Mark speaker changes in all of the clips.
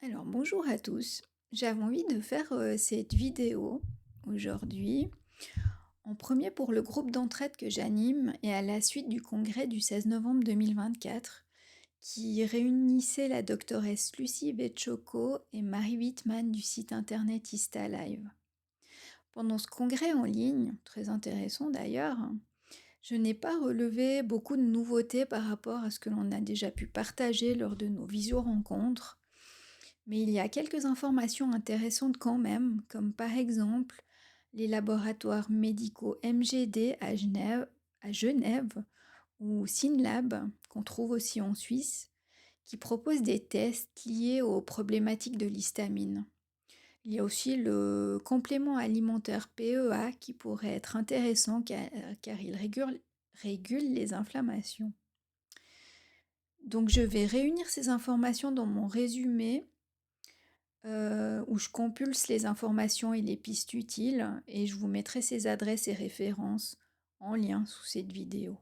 Speaker 1: Alors bonjour à tous. J'avais envie de faire cette vidéo aujourd'hui, en premier pour le groupe d'entraide que j'anime et à la suite du congrès du 16 novembre 2024 qui réunissait la doctoresse Lucie Betchoko et Marie Wittmann du site internet IstaLive. Pendant ce congrès en ligne, très intéressant d'ailleurs, je n'ai pas relevé beaucoup de nouveautés par rapport à ce que l'on a déjà pu partager lors de nos visio-rencontres. Mais il y a quelques informations intéressantes quand même, comme par exemple les laboratoires médicaux MGD à Genève ou SYNLAB, qu'on trouve aussi en Suisse, qui proposent des tests liés aux problématiques de l'histamine. Il y a aussi le complément alimentaire PEA qui pourrait être intéressant car il régule les inflammations. Donc je vais réunir ces informations dans mon résumé où je compulse les informations et les pistes utiles et je vous mettrai ces adresses et références en lien sous cette vidéo.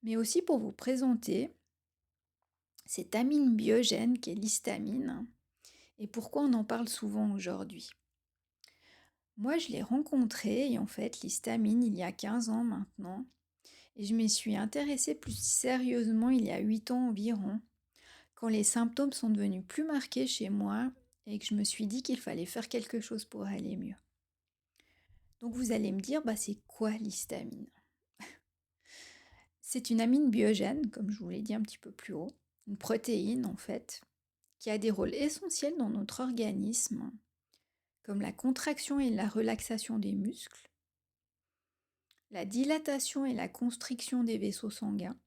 Speaker 1: Mais aussi pour vous présenter cette amine biogène qu'est l'histamine et pourquoi on en parle souvent aujourd'hui. Moi, je l'ai rencontrée et en fait, l'histamine, il y a 15 ans maintenant et je m'y suis intéressée plus sérieusement il y a 8 ans environ, quand les symptômes sont devenus plus marqués chez moi et que je me suis dit qu'il fallait faire quelque chose pour aller mieux. Donc vous allez me dire, c'est quoi l'histamine? C'est une amine biogène, comme je vous l'ai dit un petit peu plus haut, une protéine en fait, qui a des rôles essentiels dans notre organisme, comme la contraction et la relaxation des muscles, la dilatation et la constriction des vaisseaux sanguins,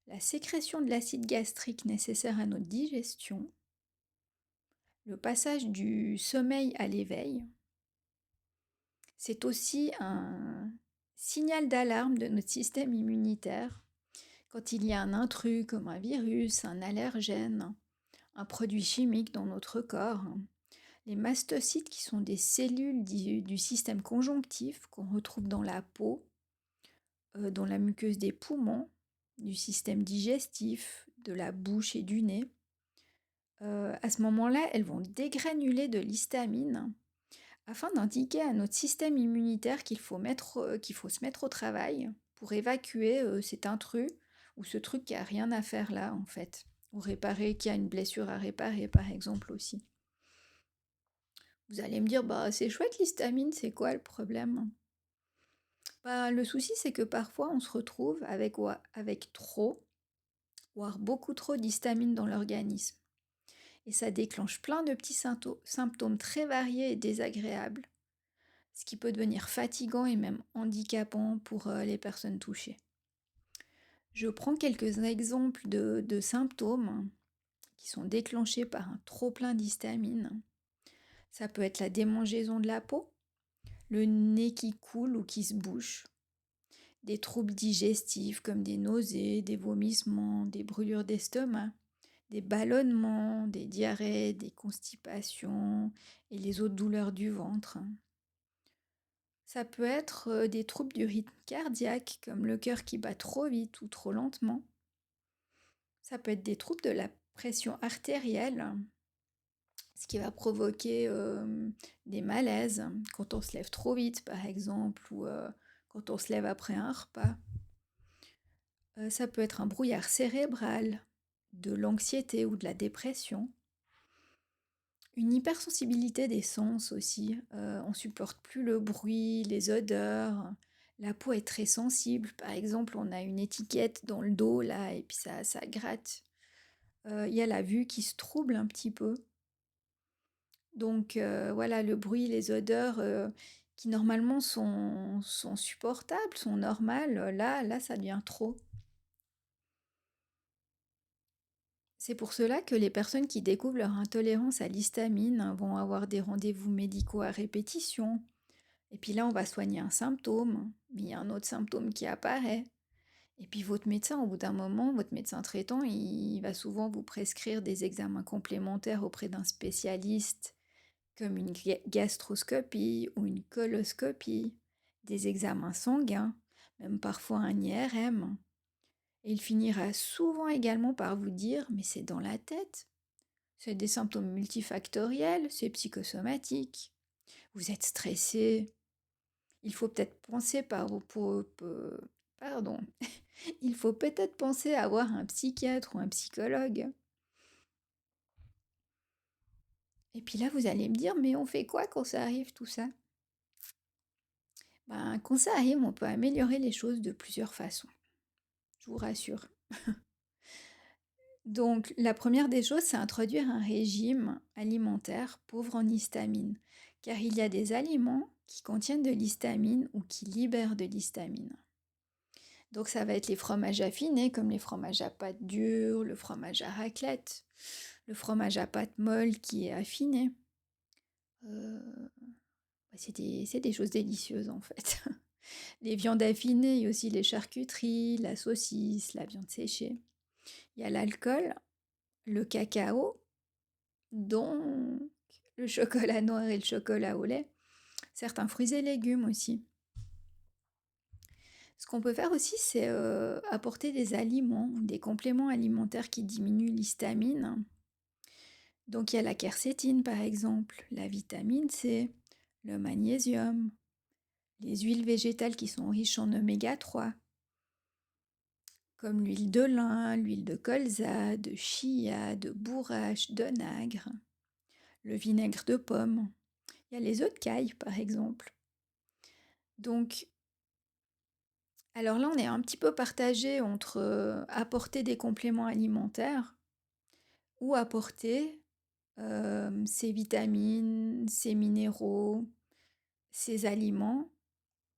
Speaker 1: la sécrétion de l'acide gastrique nécessaire à notre digestion, le passage du sommeil à l'éveil. C'est aussi un signal d'alarme de notre système immunitaire quand il y a un intrus comme un virus, un allergène, un produit chimique dans notre corps. Les mastocytes qui sont des cellules du système conjonctif qu'on retrouve dans la peau, dans la muqueuse des poumons, du système digestif, de la bouche et du nez. À ce moment-là, elles vont dégranuler de l'histamine afin d'indiquer à notre système immunitaire qu'il faut se mettre au travail pour évacuer cet intrus ou ce truc qui a rien à faire là en fait, ou réparer, qui a une blessure à réparer par exemple aussi. Vous allez me dire, c'est chouette l'histamine, c'est quoi le problème? Le souci c'est que parfois on se retrouve avec trop, voire beaucoup trop d'histamine dans l'organisme. Et ça déclenche plein de petits symptômes très variés et désagréables, ce qui peut devenir fatigant et même handicapant pour les personnes touchées. Je prends quelques exemples de symptômes qui sont déclenchés par un trop-plein d'histamine. Ça peut être la démangeaison de la peau, le nez qui coule ou qui se bouche, des troubles digestifs comme des nausées, des vomissements, des brûlures d'estomac, des ballonnements, des diarrhées, des constipations et les autres douleurs du ventre. Ça peut être des troubles du rythme cardiaque, comme le cœur qui bat trop vite ou trop lentement. Ça peut être des troubles de la pression artérielle, ce qui va provoquer des malaises quand on se lève trop vite, par exemple, ou quand on se lève après un repas. Ça peut être un brouillard cérébral, de l'anxiété ou de la dépression. Une hypersensibilité des sens aussi. On supporte plus le bruit, les odeurs. La peau est très sensible. Par exemple, on a une étiquette dans le dos là et puis ça gratte. Il y a la vue qui se trouble un petit peu. Donc voilà, le bruit, les odeurs qui normalement sont supportables, sont normales, là ça devient trop. C'est pour cela que les personnes qui découvrent leur intolérance à l'histamine vont avoir des rendez-vous médicaux à répétition. Et puis là, on va soigner un symptôme, mais il y a un autre symptôme qui apparaît. Et puis votre médecin, au bout d'un moment, votre médecin traitant, il va souvent vous prescrire des examens complémentaires auprès d'un spécialiste, comme une gastroscopie ou une coloscopie, des examens sanguins, même parfois un IRM. Et il finira souvent également par vous dire, mais c'est dans la tête. C'est des symptômes multifactoriels, c'est psychosomatique. Vous êtes stressé. Il faut peut-être penser pardon. Il faut peut-être penser à voir un psychiatre ou un psychologue. Et puis là, vous allez me dire, mais on fait quoi quand ça arrive tout ça? Ben, quand ça arrive, on peut améliorer les choses de plusieurs façons, je vous rassure. Donc, la première des choses, c'est introduire un régime alimentaire pauvre en histamine, car il y a des aliments qui contiennent de l'histamine ou qui libèrent de l'histamine. Donc, ça va être les fromages affinés, comme les fromages à pâte dure, le fromage à raclette, le fromage à pâte molle qui est affiné. Euh, c'est des choses délicieuses en fait. Les viandes affinées, il y a aussi les charcuteries, la saucisse, la viande séchée. Il y a l'alcool, le cacao, donc le chocolat noir et le chocolat au lait, certains fruits et légumes aussi. Ce qu'on peut faire aussi, c'est apporter des aliments, des compléments alimentaires qui diminuent l'histamine. Donc il y a la quercétine par exemple, la vitamine C, le magnésium, les huiles végétales qui sont riches en oméga 3, comme l'huile de lin, l'huile de colza, de chia, de bourrache, d'onagre, le vinaigre de pomme. Il y a les œufs de caille par exemple. Donc, alors là, on est un petit peu partagé entre apporter des compléments alimentaires ou apporter ces vitamines, ces minéraux, ces aliments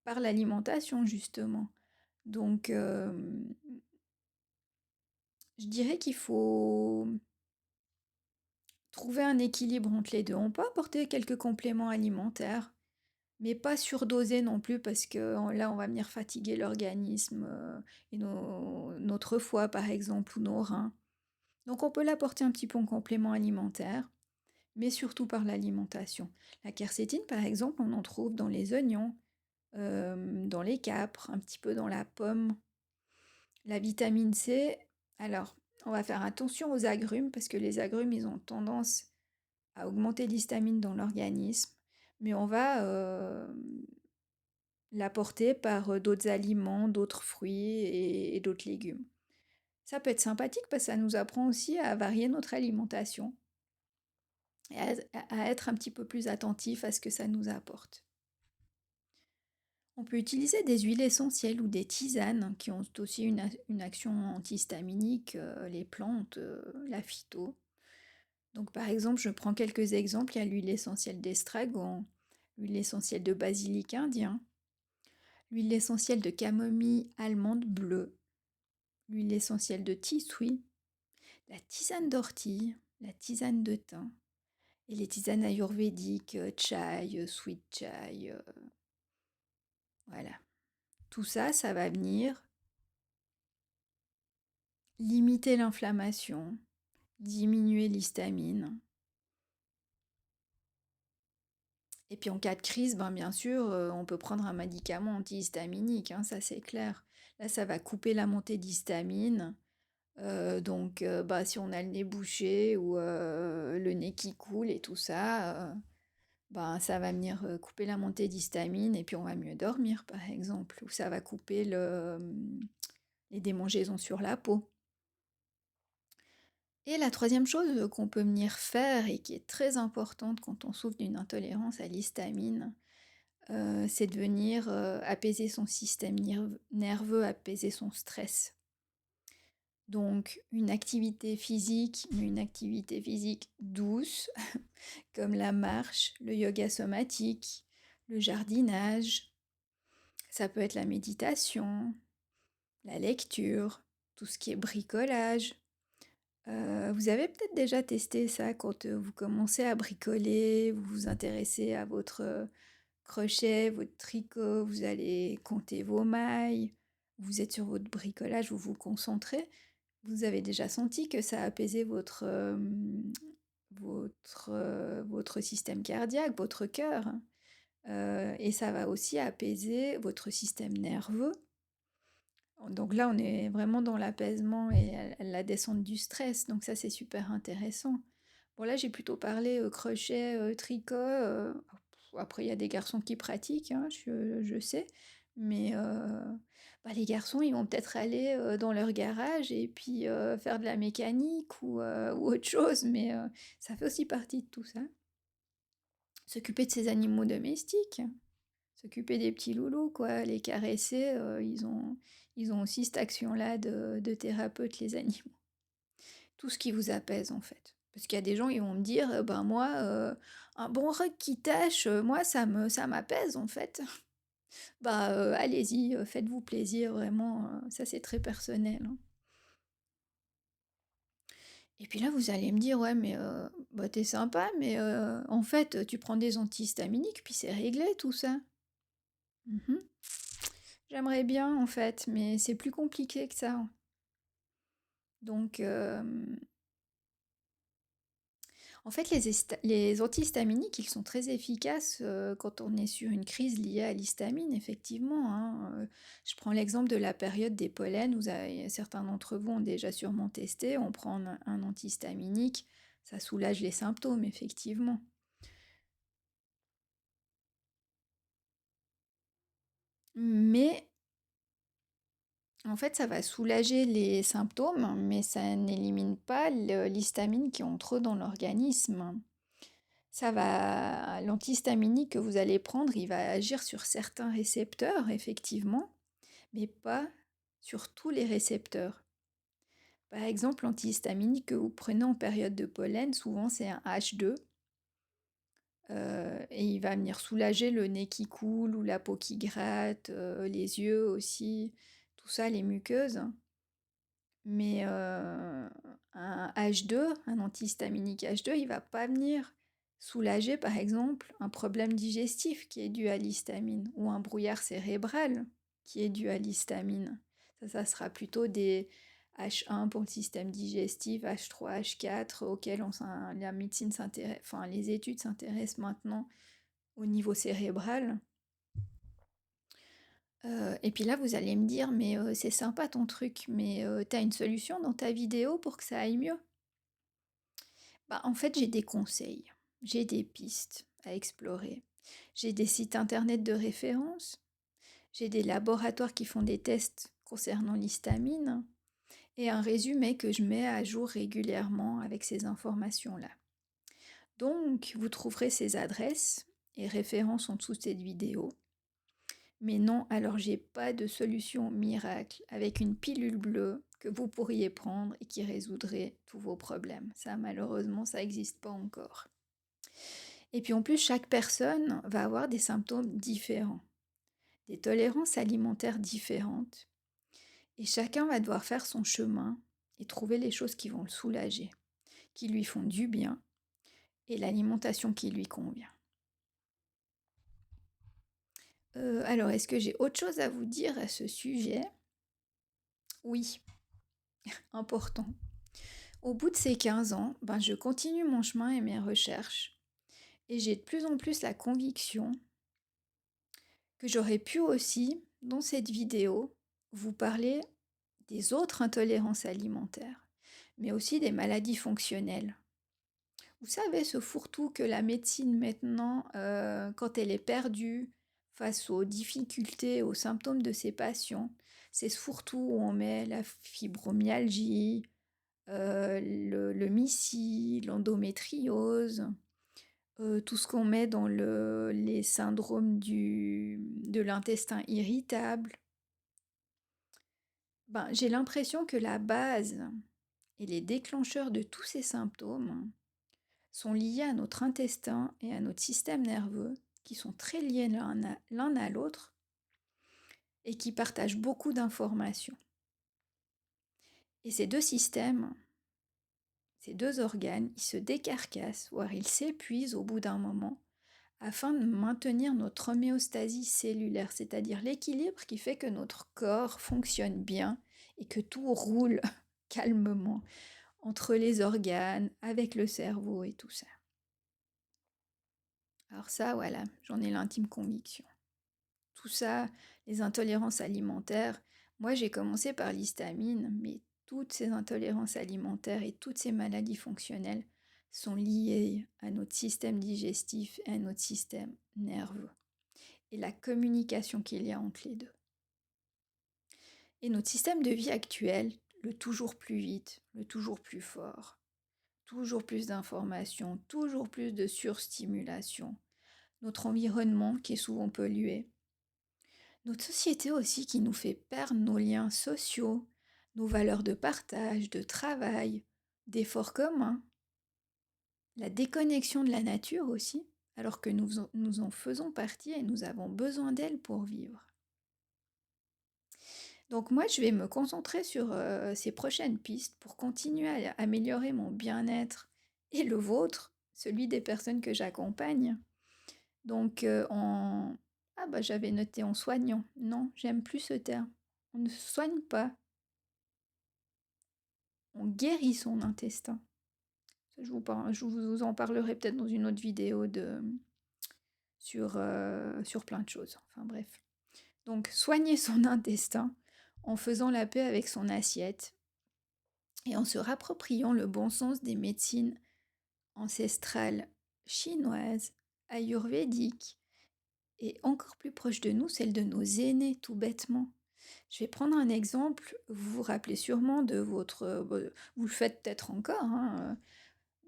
Speaker 1: par l'alimentation justement. Donc, je dirais qu'il faut trouver un équilibre entre les deux. On peut apporter quelques compléments alimentaires, mais pas surdoser non plus parce que là, on va venir fatiguer l'organisme et notre foie par exemple ou nos reins. Donc, on peut l'apporter un petit peu en complément alimentaire, mais surtout par l'alimentation. La quercétine, par exemple, on en trouve dans les oignons, dans les capres, un petit peu dans la pomme. La vitamine C, alors, on va faire attention aux agrumes parce que les agrumes, ils ont tendance à augmenter l'histamine dans l'organisme, mais on va l'apporter par d'autres aliments, d'autres fruits et d'autres légumes. Ça peut être sympathique parce que ça nous apprend aussi à varier notre alimentation et à être un petit peu plus attentif à ce que ça nous apporte. On peut utiliser des huiles essentielles ou des tisanes qui ont aussi une action antihistaminique, les plantes, la phyto. Donc par exemple, je prends quelques exemples, il y a l'huile essentielle d'estragon, l'huile essentielle de basilic indien, l'huile essentielle de camomille allemande bleue, l'huile essentielle de tisouille, la tisane d'ortie, la tisane de thym et les tisanes ayurvédiques, chai, sweet chai, voilà. Tout ça, ça va venir limiter l'inflammation, diminuer l'histamine. Et puis en cas de crise, ben bien sûr, on peut prendre un médicament antihistaminique, hein, ça c'est clair. Là, ça va couper la montée d'histamine. Donc, bah, si on a le nez bouché ou le nez qui coule et tout ça, ben, ça va venir couper la montée d'histamine et puis on va mieux dormir, par exemple. Ou ça va couper les démangeaisons sur la peau. Et la troisième chose qu'on peut venir faire et qui est très importante quand on souffre d'une intolérance à l'histamine, c'est de venir apaiser son système nerveux, apaiser son stress. Donc une activité physique, mais une activité physique douce, comme la marche, le yoga somatique, le jardinage. Ça peut être la méditation, la lecture, tout ce qui est bricolage. Vous avez peut-être déjà testé ça quand vous commencez à bricoler, vous vous intéressez à votre crochet, votre tricot, vous allez compter vos mailles, vous êtes sur votre bricolage, vous vous concentrez. Vous avez déjà senti que ça apaisait votre système cardiaque, votre cœur, hein. Et ça va aussi apaiser votre système nerveux. Donc là, on est vraiment dans l'apaisement et la descente du stress. Donc ça, c'est super intéressant. Bon là, j'ai plutôt parlé, crochet, tricot, après il y a des garçons qui pratiquent, hein, je sais, mais bah, les garçons, ils vont peut-être aller, dans leur garage et puis, faire de la mécanique ou autre chose, mais ça fait aussi partie de tout ça. S'occuper de ses animaux domestiques, s'occuper des petits loulous, quoi, les caresser, ils ont aussi cette action-là de thérapeute, les animaux. Tout ce qui vous apaise en fait. Parce qu'il y a des gens, ils vont me dire, ben moi, un bon rug qui tâche, moi ça m'apaise en fait. Bah, allez-y, faites-vous plaisir vraiment, ça c'est très personnel, hein. Et puis là, vous allez me dire: «Ouais mais, bah, tu sympa, mais, en fait, tu prends des antihistaminiques puis c'est réglé tout ça». Mmh. J'aimerais bien en fait, mais c'est plus compliqué que ça. Donc, en fait, les antihistaminiques, ils sont très efficaces quand on est sur une crise liée à l'histamine, effectivement, hein. Je prends l'exemple de la période des pollens, certains d'entre vous ont déjà sûrement testé, on prend un antihistaminique, ça soulage les symptômes, effectivement. Mais en fait, ça va soulager les symptômes, mais ça n'élimine pas l'histamine qui est trop dans l'organisme. L'antihistaminique que vous allez prendre, il va agir sur certains récepteurs, effectivement, mais pas sur tous les récepteurs. Par exemple, l'antihistaminique que vous prenez en période de pollen, souvent c'est un H2, et il va venir soulager le nez qui coule ou la peau qui gratte, les yeux aussi, tout ça, les muqueuses. Mais un H2, un antihistaminique H2, il va pas venir soulager, par exemple, un problème digestif qui est dû à l'histamine ou un brouillard cérébral qui est dû à l'histamine. Ça sera plutôt des H1 pour le système digestif, H3, H4, auxquels la médecine s'intéresse, enfin les études s'intéressent maintenant au niveau cérébral. Et puis là, vous allez me dire: «Mais, c'est sympa ton truc, mais, tu une solution dans ta vidéo pour que ça aille mieux?» Bah, en fait, j'ai des conseils, j'ai des pistes à explorer, j'ai des sites internet de référence, j'ai des laboratoires qui font des tests concernant l'histamine et un résumé que je mets à jour régulièrement avec ces informations-là. Donc, vous trouverez ces adresses et références en dessous de cette vidéo. Mais non, alors j'ai pas de solution miracle avec une pilule bleue que vous pourriez prendre et qui résoudrait tous vos problèmes. Ça, malheureusement, ça n'existe pas encore. Et puis en plus, chaque personne va avoir des symptômes différents, des tolérances alimentaires différentes. Et chacun va devoir faire son chemin et trouver les choses qui vont le soulager, qui lui font du bien et l'alimentation qui lui convient. Alors, est-ce que j'ai autre chose à vous dire à ce sujet? Oui, important. Au bout de ces 15 ans, ben, je continue mon chemin et mes recherches. Et j'ai de plus en plus la conviction que j'aurais pu aussi, dans cette vidéo, vous parler des autres intolérances alimentaires, mais aussi des maladies fonctionnelles. Vous savez, ce fourre-tout que la médecine maintenant, quand elle est perdue face aux difficultés, aux symptômes de ses patients, c'est ce fourre-tout où on met la fibromyalgie, le MIS-C, l'endométriose, tout ce qu'on met dans les syndromes de l'intestin irritable. Ben, j'ai l'impression que la base et les déclencheurs de tous ces symptômes sont liés à notre intestin et à notre système nerveux, qui sont très liés l'un à l'autre et qui partagent beaucoup d'informations. Et ces deux systèmes, ces deux organes, ils se décarcassent, voire ils s'épuisent au bout d'un moment, afin de maintenir notre homéostasie cellulaire, c'est-à-dire l'équilibre qui fait que notre corps fonctionne bien et que tout roule calmement entre les organes, avec le cerveau et tout ça. Alors ça, voilà, j'en ai l'intime conviction. Tout ça, les intolérances alimentaires, moi j'ai commencé par l'histamine, mais toutes ces intolérances alimentaires et toutes ces maladies fonctionnelles, sont liées à notre système digestif et à notre système nerveux et la communication qu'il y a entre les deux. Et notre système de vie actuel, le toujours plus vite, le toujours plus fort, toujours plus d'informations, toujours plus de surstimulation, notre environnement qui est souvent pollué, notre société aussi qui nous fait perdre nos liens sociaux, nos valeurs de partage, de travail, d'efforts communs, la déconnexion de la nature aussi, alors que nous en faisons partie et nous avons besoin d'elle pour vivre. Donc moi, je vais me concentrer sur ces prochaines pistes pour continuer à améliorer mon bien-être et le vôtre, celui des personnes que j'accompagne. Donc en... Ah bah j'avais noté en soignant. Non, j'aime plus ce terme. On ne soigne pas, on guérit son intestin. Ça, je vous en parlerai peut-être dans une autre vidéo sur plein de choses. Enfin bref. Donc soigner son intestin en faisant la paix avec son assiette et en se rappropriant le bon sens des médecines ancestrales chinoises, ayurvédiques et encore plus proche de nous, celle de nos aînés, tout bêtement. Je vais prendre un exemple, vous vous rappelez sûrement de vous le faites peut-être encore, hein,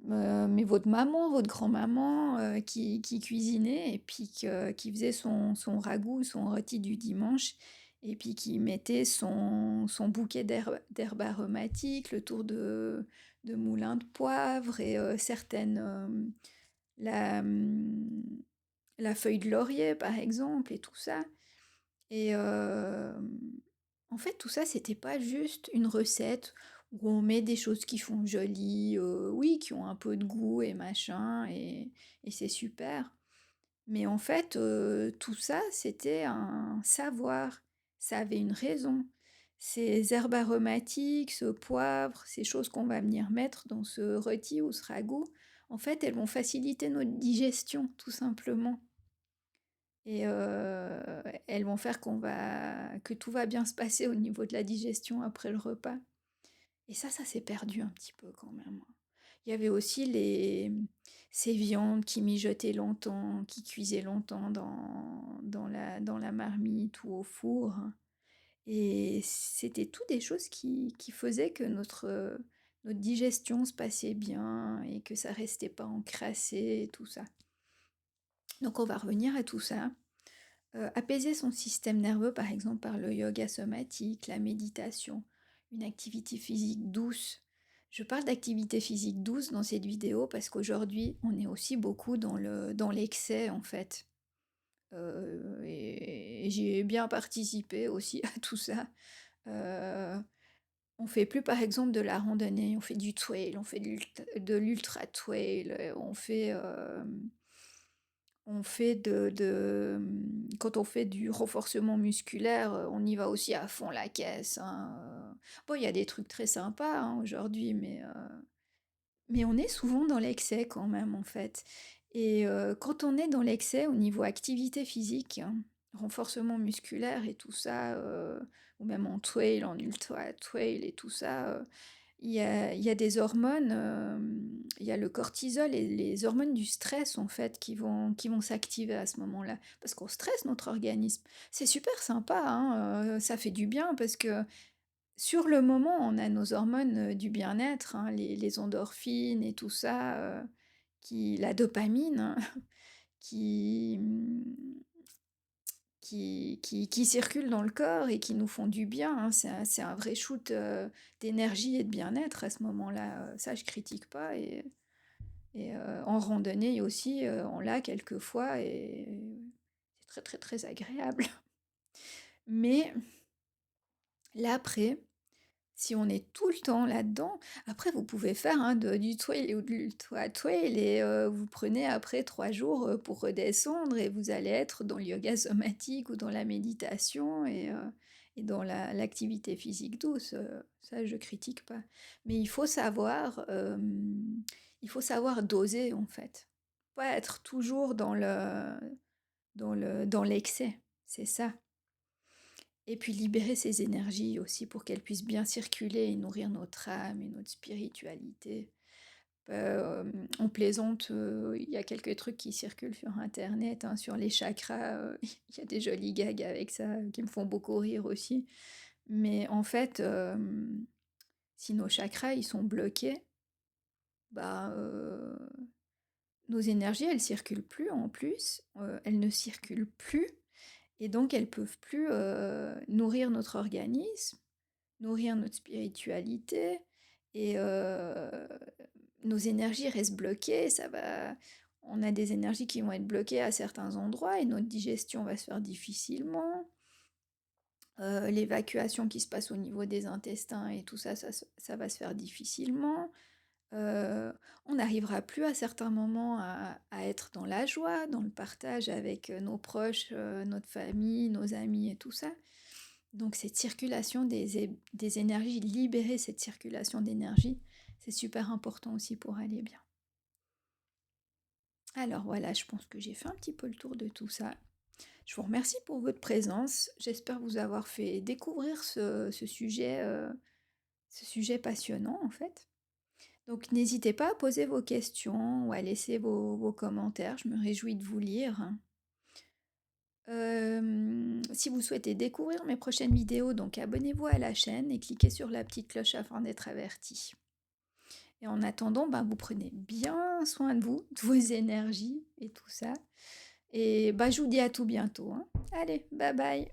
Speaker 1: mais votre maman, votre grand-maman qui cuisinait et puis qui faisait son ragoût, son rôti du dimanche, et puis qui mettait son bouquet d'herbes aromatiques, le tour de moulins de poivre et la, hum, la feuille de laurier par exemple, et tout ça. Et en fait, tout ça, c'était pas juste une recette où on met des choses qui font joli, oui, qui ont un peu de goût et machin, et c'est super. Mais en fait, tout ça, c'était un savoir. Ça avait une raison. Ces herbes aromatiques, ce poivre, ces choses qu'on va venir mettre dans ce rôti ou ce ragoût, en fait, elles vont faciliter notre digestion, tout simplement. Et elles vont faire que tout va bien se passer au niveau de la digestion après le repas. Et ça s'est perdu un petit peu quand même. Il y avait aussi ces viandes qui mijotaient longtemps, qui cuisaient longtemps dans la marmite ou au four. Et c'était tout des choses qui faisaient que notre digestion se passait bien et que ça restait pas encrassé et tout ça. Donc on va revenir à tout ça. Apaiser son système nerveux, par exemple, par le yoga somatique, la méditation, une activité physique douce. Je parle d'activité physique douce dans cette vidéo parce qu'aujourd'hui, on est aussi beaucoup dans l'excès, en fait. Et j'y ai bien participé aussi à tout ça. Euh, on fait plus, par exemple, de la randonnée, on fait du trail, on fait de l'ultra trail, on fait quand on fait du renforcement musculaire, on y va aussi à fond la caisse, hein. Bon, il y a des trucs très sympas hein, aujourd'hui, mais on est souvent dans l'excès quand même, en fait. Et quand on est dans l'excès au niveau activité physique, hein, renforcement musculaire et tout ça, ou même en trail, en ultra trail et tout ça, il y a des hormones, il y a le cortisol et les hormones du stress en fait qui vont s'activer à ce moment-là. Parce qu'on stresse notre organisme. C'est super sympa, hein, ça fait du bien parce que sur le moment, on a nos hormones du bien-être, hein, les endorphines et tout ça, la dopamine, hein, qui, qui circulent dans le corps et qui nous font du bien, hein. C'est un vrai shoot d'énergie et de bien-être à ce moment-là. Ça, je critique pas. Et en randonnée aussi, on l'a quelquefois et c'est très très très agréable. Mais là, après, si on est tout le temps là-dedans, après vous pouvez faire hein, du trail ou de l'ultra trail et vous prenez après 3 jours pour redescendre et vous allez être dans le yoga somatique ou dans la méditation et dans l'activité physique douce. Ça, je critique pas. Mais il faut savoir doser en fait. Pas être toujours dans l'excès. C'est ça. Et puis libérer ces énergies aussi pour qu'elles puissent bien circuler et nourrir notre âme et notre spiritualité. On plaisante, il y a quelques trucs qui circulent sur internet, hein, sur les chakras, il y a des jolis gags avec ça, qui me font beaucoup rire aussi. Mais en fait, si nos chakras, ils sont bloqués, bah, nos énergies, elles circulent plus en plus, elles ne circulent plus et donc elles peuvent plus, nourrir notre organisme, nourrir notre spiritualité et nos énergies restent bloquées, ça va on a des énergies qui vont être bloquées à certains endroits et notre digestion va se faire difficilement. L'évacuation qui se passe au niveau des intestins et tout ça, ça va se faire difficilement. Heu, on n'arrivera plus à certains moments à être dans la joie, dans le partage avec, nos proches, notre famille, nos amis et tout ça. Donc cette circulation des énergies, libérer cette circulation d'énergie, c'est super important aussi pour aller bien. Alors voilà, je pense que j'ai fait un petit peu le tour de tout ça. Je vous remercie pour votre présence. J'espère vous avoir fait découvrir ce sujet passionnant en fait. Donc n'hésitez pas à poser vos questions ou à laisser vos commentaires, je me réjouis de vous lire. Si vous souhaitez découvrir mes prochaines vidéos, donc abonnez-vous à la chaîne et cliquez sur la petite cloche afin d'être averti. Et en attendant, ben, vous prenez bien soin de vous, de vos énergies et tout ça. Et bah, je vous dis à tout bientôt, hein. Allez, bye bye.